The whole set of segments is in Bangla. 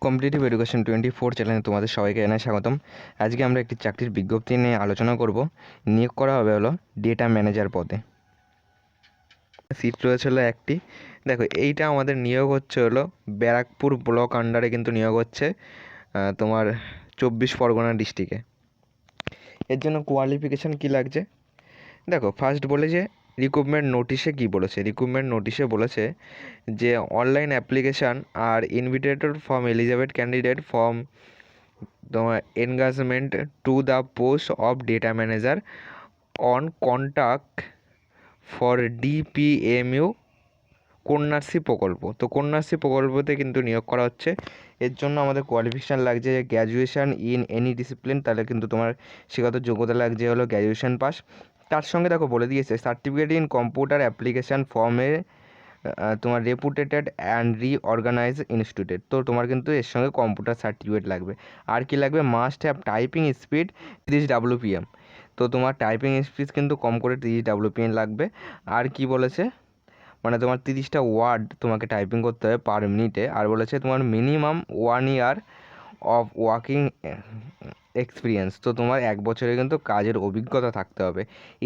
কম্পিটিটিভ এডুকেশন 24 চ্যানেলে তোমাদের সবাইকে জানাই স্বাগতম। আজকে আমরা একটি চাকরির বিজ্ঞপ্তি নিয়ে আলোচনা করব। নিয়োগ করা হবে হলো ডেটা ম্যানেজার পদে। সিট রয়েছে হলো একটি। দেখো, এইটা আমাদের নিয়োগ হচ্ছে হলো ব্যারাকপুর ব্লক আন্ডারে কিন্তু নিয়োগ হচ্ছে তোমার 24 পরগনা ডিস্ট্রিক্টে। এর জন্য কোয়ালিফিকেশান কী লাগছে দেখো, ফার্স্ট বলে যে রিক্রুটমেন্ট নোটিশে কী বলেছে। রিক্রুটমেন্ট নোটিশে বলেছে যে অনলাইন অ্যাপ্লিকেশান আর invited from eligible candidate from তোমার engagement to the post of data manager on contact for DPMU Kanyashree প্রকল্প। তো কন্যাশ্রী প্রকল্পতে কিন্তু নিয়োগ করা হচ্ছে। এর জন্য আমাদের কোয়ালিফিকেশান লাগছে যে গ্র্যাজুয়েশান ইন এনি ডিসিপ্লিন, তাহলে কিন্তু তোমার শিক্ষাগত যোগ্যতা লাগছে হলো গ্র্যাজুয়েশান পাস। তার সঙ্গে দেখো বলে দিয়েছে সার্টিফিকেট ইন কম্পিউটার অ্যাপ্লিকেশান ফর্মে তোমার রেপুটেটেড অ্যান্ড রিঅর্গানাইজ ইনস্টিটিউট। তো তোমার কিন্তু এর সঙ্গে কম্পিউটার সার্টিফিকেট লাগবে। আর কি লাগবে, must have typing speed 30 WPM। তো তোমার টাইপিং স্পিড কিন্তু কম করে 30 WPM লাগবে। আর কি বলেছে, মানে তোমার 30টা ওয়ার্ড তোমাকে টাইপিং করতে হবে পার মিনিটে। আর বলেছে তোমার minimum 1 year of working experience. তো তোমার 1 বছরে কিন্তু কাজের অভিজ্ঞতা থাকতে হবে।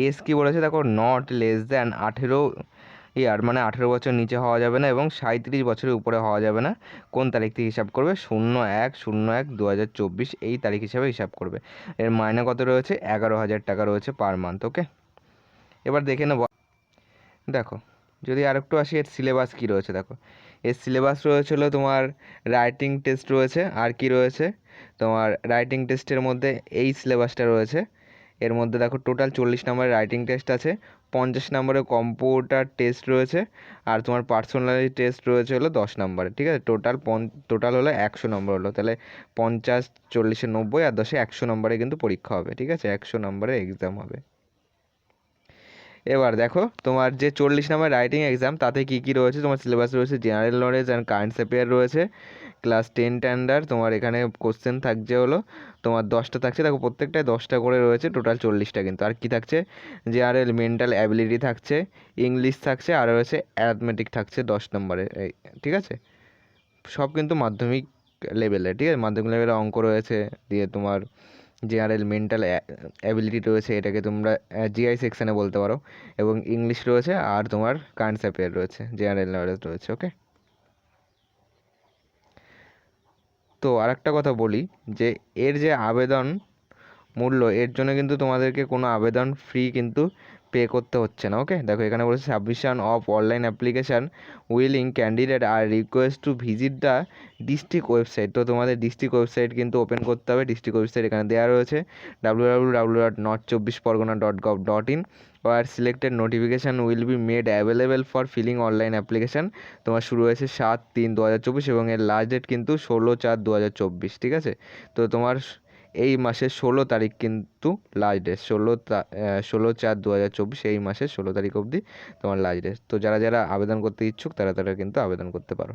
এজ কি বলেছে দেখো, নট লেস দ্যান 18 ইয়ার, মানে 18 বছর নিচে হওয়া যাবে না এবং 37 বছরের উপরে হওয়া যাবে না। কোন তারিখ থেকে হিসাব করবে, 01/01/2024 এই তারিখ হিসাবে হিসাব করবে। এর মাইনে কত রয়েছে, 11,000 টাকা রয়েছে পার মান্থ। ওকে, এবার দেখে নেব। দেখো, যদি আরেকটু আসি এর সিলেবাস কী রয়েছে। দেখো, এর সিলেবাস রয়েছে হলো তোমার রাইটিং টেস্ট রয়েছে। আর কি রয়েছে, তোমার রাইটিং টেস্টের মধ্যে এই সিলেবাসটা রয়েছে। এর মধ্যে দেখো টোটাল 40 নম্বরের রাইটিং টেস্ট আছে, 50 নম্বরের কম্পিউটার টেস্ট রয়েছে, আর তোমার পার্সোনালিটি টেস্ট রয়েছে হলো 10 নম্বরের। ঠিক আছে, টোটাল হলো 100 নম্বর হলো। তাহলে 50, 40, 90 আর 10 100 নম্বরে কিন্তু পরীক্ষা হবে। ঠিক আছে, 100 নম্বরের এক্সাম হবে। এবার দেখো, তোমার যে 40 নম্বর রাইটিং এক্সাম তাতে কী কী রয়েছে, তোমার সিলেবাস রয়েছে general knowledge and current affair রয়েছে, ক্লাস 10 স্ট্যান্ডার্ড। তোমার এখানে কোশ্চেন থাকছে হলো তোমার 10টা থাকছে। দেখো, প্রত্যেকটায় 10টা করে রয়েছে, টোটাল 40টা কিন্তু। আর কি থাকছে, জেনারেল মেন্টাল অ্যাবিলিটি থাকছে, ইংলিশ থাকছে, আর রয়েছে অ্যাথমেটিক থাকছে 10 নম্বরে। এই ঠিক আছে, সব কিন্তু মাধ্যমিক লেভেলে। ঠিক আছে, মাধ্যমিক লেভেলে অঙ্ক রয়েছে, দিয়ে তোমার জেনারেল মেন্টাল অ্যাবিলিটি রয়েছে, এটাকে তোমরা জিআই সেকশানে বলতে পারো, এবং ইংলিশ রয়েছে, আর তোমার কারেন্ট অ্যাফেয়ার রয়েছে, জেনারেল নলেজ রয়েছে। ওকে, তো আরেকটা কথা বলি যে এর যে আবেদন মূল্য, এর জন্য কিন্তু তোমাদেরকে কোনো আবেদন ফি কিন্তু পে করতে হচ্ছে না। ওকে, দেখো এখানে বলেছে submission of online application willing candidate are request to visit the district website. তো তোমাদের ডিস্ট্রিক্ট ওয়েবসাইট কিন্তু ওপেন করতে হবে। ডিস্ট্রিক্ট ওয়েবসাইট এখানে দেওয়া রয়েছে www.north24pargana.gov.in or selected notification will be made available for filling online application। তোমার শুরু হয়েছে 7/3/2024 এবং এর লাস্ট ডেট কিন্তু 16/4/2024। ঠিক আছে, তো তোমার এই মাসের 16 তারিখ কিন্তু লাস্ট ডেট, 16/4/2024 এই মাসের 16 তারিখ অবধি তোমার লাস্ট ডেট। তো যারা যারা আবেদন করতে ইচ্ছুক তারা কিন্তু আবেদন করতে পারো।